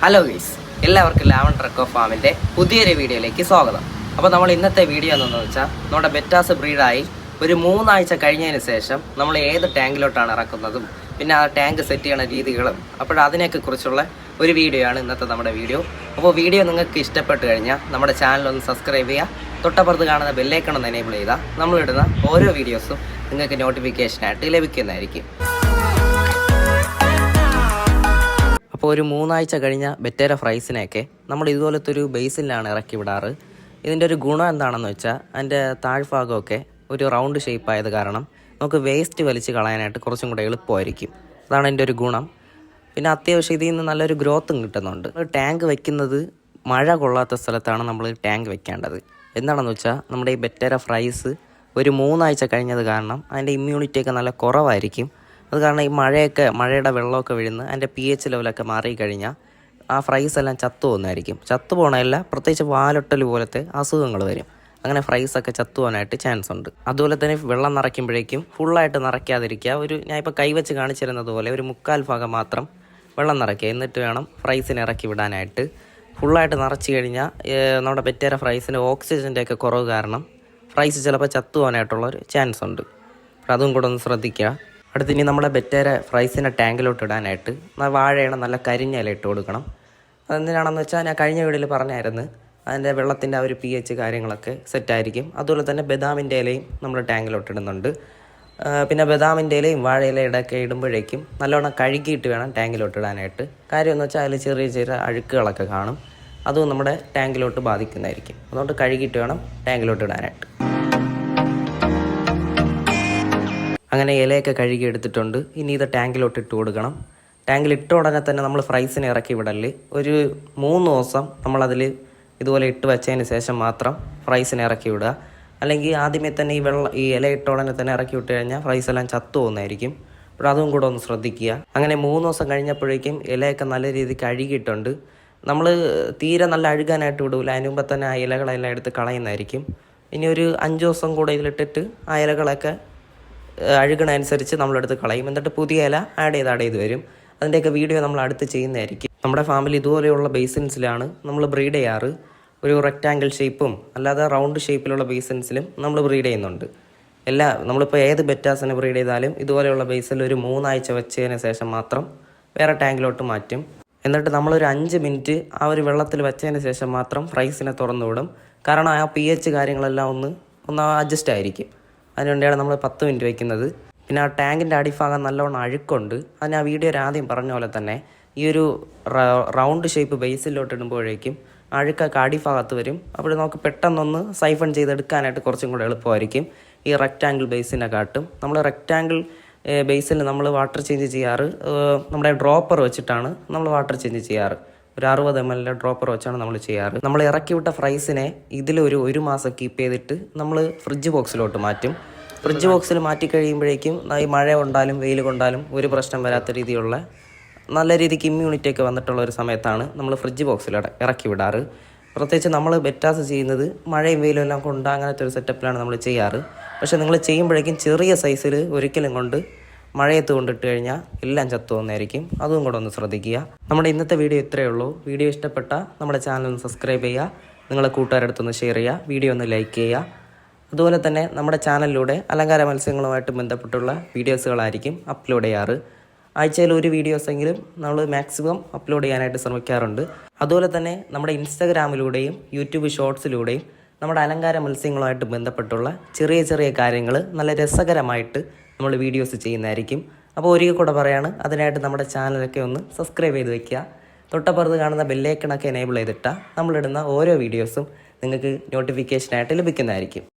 Hello guys, എല്ലാവർക്കും lavender echo ഫാമിൻ്റെ പുതിയൊരു വീഡിയോയിലേക്ക് സ്വാഗതം. അപ്പോൾ നമ്മൾ ഇന്നത്തെ വീഡിയോ എന്താണെന്ന് വെച്ചാൽ, നമ്മുടെ ബെറ്റാസ് ബ്രീഡായി ഒരു 3 ആഴ്ച കഴിഞ്ഞതിന് ശേഷം നമ്മൾ ഏത് ടാങ്കിലോട്ടാണ് ഇറക്കുന്നതും പിന്നെ ആ ടാങ്ക് സെറ്റ് ചെയ്യുന്ന രീതികളും അതിനെയൊക്കെ കുറിച്ചുള്ള ഒരു വീഡിയോ ആണ് ഇന്നത്തെ നമ്മുടെ വീഡിയോ. അപ്പോൾ വീഡിയോ നിങ്ങൾക്ക് ഇഷ്ടപ്പെട്ട് കഴിഞ്ഞാൽ നമ്മുടെ ചാനൽ ഒന്ന് സബ്സ്ക്രൈബ് ചെയ്യുക, തൊട്ടപ്പുറത്ത് കാണുന്ന ബെല്ലൈക്കൺ ഒന്ന് എനേബിൾ ചെയ്താൽ നമ്മളിടുന്ന ഓരോ വീഡിയോസും നിങ്ങൾക്ക് നോട്ടിഫിക്കേഷനായിട്ട് ലഭിക്കുന്നതായിരിക്കും. അപ്പോൾ ഒരു 3 ആഴ്ച കഴിഞ്ഞ ബെറ്റേര ഫ്രൈസിനെയൊക്കെ നമ്മൾ ഇതുപോലത്തെ ഒരു ബേസിലാണ് ഇറക്കി വിടാറ്. ഇതിൻ്റെ ഒരു ഗുണം എന്താണെന്ന് വെച്ചാൽ, അതിൻ്റെ താഴ്ഭാഗമൊക്കെ ഒരു റൗണ്ട് ഷേപ്പ് ആയത് കാരണം നമുക്ക് വേസ്റ്റ് വലിച്ച് കളയാനായിട്ട് കുറച്ചും കൂടെ എളുപ്പമായിരിക്കും. അതാണ് എൻ്റെ ഒരു ഗുണം. പിന്നെ അത്യാവശ്യം ഇതിൽ നിന്ന് നല്ലൊരു ഗ്രോത്തും കിട്ടുന്നുണ്ട്. ടാങ്ക് വയ്ക്കുന്നത് മഴ കൊള്ളാത്ത സ്ഥലത്താണ് നമ്മൾ ടാങ്ക് വെക്കേണ്ടത്. എന്താണെന്ന് വെച്ചാൽ, നമ്മുടെ ഈ ബെറ്റേര ഫ്രൈസ് ഒരു 3 ആഴ്ച കഴിഞ്ഞത് കാരണം അതിൻ്റെ ഇമ്മ്യൂണിറ്റിയൊക്കെ നല്ല കുറവായിരിക്കും. അത് കാരണം ഈ മഴയുടെ വെള്ളമൊക്കെ വീഴുന്ന അതിൻ്റെ pH ലെവലൊക്കെ മാറിക്കഴിഞ്ഞാൽ ആ ഫ്രൈസ് എല്ലാം ചത്തു പോകുന്നതായിരിക്കും. ചത്തു പോകണമല്ല, പ്രത്യേകിച്ച് വാലൊട്ടൽ പോലത്തെ അസുഖങ്ങൾ വരും. അങ്ങനെ ഫ്രൈസൊക്കെ ചത്തു പോകാനായിട്ട് ചാൻസ് ഉണ്ട്. അതുപോലെ തന്നെ വെള്ളം നിറയ്ക്കുമ്പോഴേക്കും ഫുള്ളായിട്ട് നിറയ്ക്കാതിരിക്കുക. ഞാൻ ഇപ്പോൾ കൈവച്ച് കാണിച്ചിരുന്നത് പോലെ ഒരു 1/4 ഭാഗം മാത്രം വെള്ളം നിറയ്ക്കുക. എന്നിട്ട് വേണം ഫ്രൈസിനെ ഇറക്കി വിടാനായിട്ട്. ഫുള്ളായിട്ട് നിറച്ച് കഴിഞ്ഞാൽ നമ്മുടെ ബെറ്റേര ഫ്രൈസിന് ഓക്സിജൻ്റെ ഒക്കെ കുറവ് കാരണം ഫ്രൈസ് ചിലപ്പോൾ ചത്തു പോകാനായിട്ടുള്ളൊരു ചാൻസ് ഉണ്ട്. അതും കൂടെ ഒന്ന് ശ്രദ്ധിക്കുക. അടുത്തിനി നമ്മുടെ ബെറ്റേര ഫ്രൈസിനെ ടാങ്കിലോട്ട് ഇടാനായിട്ട് വാഴയാണ് നല്ല കരിഞ്ഞ ഇല ഇട്ട് കൊടുക്കണം. അതെന്തിനാണെന്ന് വെച്ചാൽ, ഞാൻ കഴിഞ്ഞ വീഡിയോയിൽ പറഞ്ഞായിരുന്നു, അതിൻ്റെ വെള്ളത്തിൻ്റെ ആ ഒരു pH കാര്യങ്ങളൊക്കെ സെറ്റായിരിക്കും. അതുപോലെ തന്നെ ബദാമിൻ്റെ ഇലയും നമ്മൾ ടാങ്കിലോട്ട് ഇടുന്നുണ്ട്. പിന്നെ ബദാമിൻ്റെ ഇലയും വാഴയിലയുടെയൊക്കെ ഇടുമ്പോഴേക്കും നല്ലോണം കഴുകിയിട്ട് വേണം ടാങ്കിലോട്ട് ഇടാനായിട്ട്. കാര്യം എന്ന് വെച്ചാൽ അതിൽ ചെറിയ ചെറിയ അഴുക്കുകളൊക്കെ കാണും. അതും നമ്മുടെ ടാങ്കിലോട്ട് ബാധിക്കുന്നതായിരിക്കും. അതുകൊണ്ട് കഴുകിയിട്ട് വേണം ടാങ്കിലോട്ട് ഇടാനായിട്ട്. അങ്ങനെ ഇലയൊക്കെ കഴുകി എടുത്തിട്ടുണ്ട്. ഇനി ഇത് ടാങ്കിലോട്ട് ഇട്ട് കൊടുക്കണം. ടാങ്കിൽ ഇട്ട ഉടനെ തന്നെ നമ്മൾ ഫ്രൈസിനെ ഇറക്കി വിടല്. ഒരു 3 ദിവസം നമ്മളതിൽ ഇതുപോലെ ഇട്ട് വെച്ചതിന് ശേഷം മാത്രം ഫ്രൈസിനെ ഇറക്കി വിടുക. അല്ലെങ്കിൽ ആദ്യമേ തന്നെ ഈ ഇല ഇട്ട ഉടനെ തന്നെ ഇറക്കി വിട്ട് കഴിഞ്ഞാൽ ഫ്രൈസ് എല്ലാം ചത്തു പോകുന്നതായിരിക്കും. അപ്പോൾ അതും കൂടെ ഒന്ന് ശ്രദ്ധിക്കുക. അങ്ങനെ 3 ദിവസം കഴിഞ്ഞപ്പോഴേക്കും ഇലയൊക്കെ നല്ല രീതിക്ക് കഴുകിയിട്ടുണ്ട്. നമ്മൾ തീരെ നല്ല അഴുകാനായിട്ട് വിടൂല. അതിന് മുമ്പ് തന്നെ ആ ഇലകളെല്ലാം എടുത്ത് കളയുന്നതായിരിക്കും. ഇനി ഒരു 5 ദിവസം കൂടെ ഇതിലിട്ടിട്ട് ആ ഇലകളൊക്കെ അഴുകണനുസരിച്ച് നമ്മളെടുത്ത് കളയും. എന്നിട്ട് പുതിയ ഇല ആഡ് ചെയ്ത് വരും. അതിൻ്റെയൊക്കെ വീഡിയോ നമ്മൾ അടുത്ത് ചെയ്യുന്നതായിരിക്കും. നമ്മുടെ ഫാമിലി ഇതുപോലെയുള്ള ബേസിൻസിലാണ് നമ്മൾ ബ്രീഡ് ചെയ്യാറ്. ഒരു റെക്റ്റാങ്കിൾ ഷേപ്പും അല്ലാതെ റൗണ്ട് ഷേപ്പിലുള്ള ബേസിൻസിലും നമ്മൾ ബ്രീഡ് ചെയ്യുന്നുണ്ട്. നമ്മളിപ്പോൾ ഏത് ബെറ്റാസിനെ ബ്രീഡ് ചെയ്താലും ഇതുപോലെയുള്ള ബേസിൽ ഒരു 3 ആഴ്ച വെച്ചതിന് ശേഷം മാത്രം വേറെ ടാങ്കിലോട്ട് മാറ്റും. എന്നിട്ട് നമ്മളൊരു 5 മിനിറ്റ് ആ ഒരു വെള്ളത്തിൽ വെച്ചതിന് ശേഷം മാത്രം ഫ്രൈസിനെ തുറന്നു വിടും. കാരണം ആ pH കാര്യങ്ങളെല്ലാം ഒന്ന് അഡ്ജസ്റ്റ് ആയിരിക്കും. അതിനുവേണ്ടിയാണ് നമ്മൾ 10 മിനിറ്റ് വയ്ക്കുന്നത്. പിന്നെ ആ ടാങ്കിൻ്റെ അടിഭാഗം നല്ലോണം അഴുക്കുണ്ട്. അതിന് ആ വീഡിയോയിൽ ആദ്യം പറഞ്ഞ പോലെ തന്നെ ഈ ഒരു റൗണ്ട് ഷേപ്പ് ബേസിലോട്ട് ഇടുമ്പോഴേക്കും അഴുക്കൊക്കെ അടിഭാഗത്ത് വരും. അപ്പോൾ നമുക്ക് പെട്ടെന്നൊന്ന് സൈഫൺ ചെയ്തെടുക്കാനായിട്ട് കുറച്ചും കൂടെ എളുപ്പമായിരിക്കും ഈ റെക്റ്റാങ്കിൾ ബേസിനെ കാട്ടും. നമ്മൾ റെക്റ്റാങ്കിൾ ബേസിൽ നമ്മൾ വാട്ടർ ചേഞ്ച് ചെയ്യാറ് നമ്മുടെ ഡ്രോപ്പർ വെച്ചിട്ടാണ് നമ്മൾ വാട്ടർ ചേഞ്ച് ചെയ്യാറ്. ഒരു 60 ml ഡ്രോപ്പർ വെച്ചാണ് നമ്മൾ ചെയ്യാറ്. നമ്മൾ ഇറക്കി വിട്ട ഫ്രൈസിനെ ഒരു മാസം കീപ്പ് ചെയ്തിട്ട് നമ്മൾ ഫ്രിഡ്ജ് ബോക്സിലോട്ട് മാറ്റും. ഫ്രിഡ്ജ് ബോക്സിൽ മാറ്റി കഴിയുമ്പോഴേക്കും ഈ മഴ കൊണ്ടാലും വെയിൽ കൊണ്ടാലും ഒരു പ്രശ്നം വരാത്ത രീതിയിലുള്ള നല്ല രീതിക്ക് ഇമ്മ്യൂണിറ്റി ഒക്കെ വന്നിട്ടുള്ള ഒരു സമയത്താണ് നമ്മൾ ഫ്രിഡ്ജ് ബോക്സിൽ ഇറക്കി വിടാറ്. പ്രത്യേകിച്ച് നമ്മൾ ബെറ്റാസ് ചെയ്യുന്നത് മഴയും വെയിലും എല്ലാം കൊണ്ട് അങ്ങനത്തെ ഒരു സെറ്റപ്പിലാണ് നമ്മൾ ചെയ്യാറ്. പക്ഷേ നിങ്ങൾ ചെയ്യുമ്പോഴേക്കും ചെറിയ സൈസിൽ ഒരിക്കലും കൊണ്ട് മഴയത്ത് കൊണ്ടിട്ട് കഴിഞ്ഞാൽ എല്ലാം ചത്തു പോകുന്നതായിരിക്കും. അതും കൂടെ ഒന്ന് ശ്രദ്ധിക്കുക. നമ്മുടെ ഇന്നത്തെ വീഡിയോ ഇത്രയേ ഉള്ളൂ. വീഡിയോ ഇഷ്ടപ്പെട്ട നമ്മുടെ ചാനൽ ഒന്ന് സബ്സ്ക്രൈബ് ചെയ്യുക, നിങ്ങളെ കൂട്ടുകാരടുത്തൊന്ന് ഷെയർ ചെയ്യുക, വീഡിയോ ഒന്ന് ലൈക്ക് ചെയ്യുക. അതുപോലെ തന്നെ നമ്മുടെ ചാനലിലൂടെ അലങ്കാര മത്സ്യങ്ങളുമായിട്ട് ബന്ധപ്പെട്ടുള്ള വീഡിയോസുകളായിരിക്കും അപ്ലോഡ് ചെയ്യാറ്. ആഴ്ചയിൽ ഒരു വീഡിയോസെങ്കിലും നമ്മൾ മാക്സിമം അപ്ലോഡ് ചെയ്യാനായിട്ട് ശ്രമിക്കാറുണ്ട്. അതുപോലെ തന്നെ നമ്മുടെ ഇൻസ്റ്റാഗ്രാമിലൂടെയും യൂട്യൂബ് ഷോർട്സിലൂടെയും നമ്മുടെ അലങ്കാര മത്സ്യങ്ങളുമായിട്ട് ബന്ധപ്പെട്ടുള്ള ചെറിയ ചെറിയ കാര്യങ്ങൾ നല്ല രസകരമായിട്ട് നമ്മൾ വീഡിയോസ് ചെയ്യുന്നതായിരിക്കും. അപ്പോൾ ഒരിക്കൽ കൂടെ പറയാണ്, അതിനായിട്ട് നമ്മുടെ ചാനലൊക്കെ ഒന്ന് സബ്സ്ക്രൈബ് ചെയ്ത് വെക്കുക. തൊട്ടപ്പുറത്ത് കാണുന്ന ബെല്ലൈക്കണൊക്കെ എനേബിൾ ചെയ്തിട്ടാൽ നമ്മളിടുന്ന ഓരോ വീഡിയോസും നിങ്ങൾക്ക് നോട്ടിഫിക്കേഷനായിട്ട് ലഭിക്കുന്നതായിരിക്കും.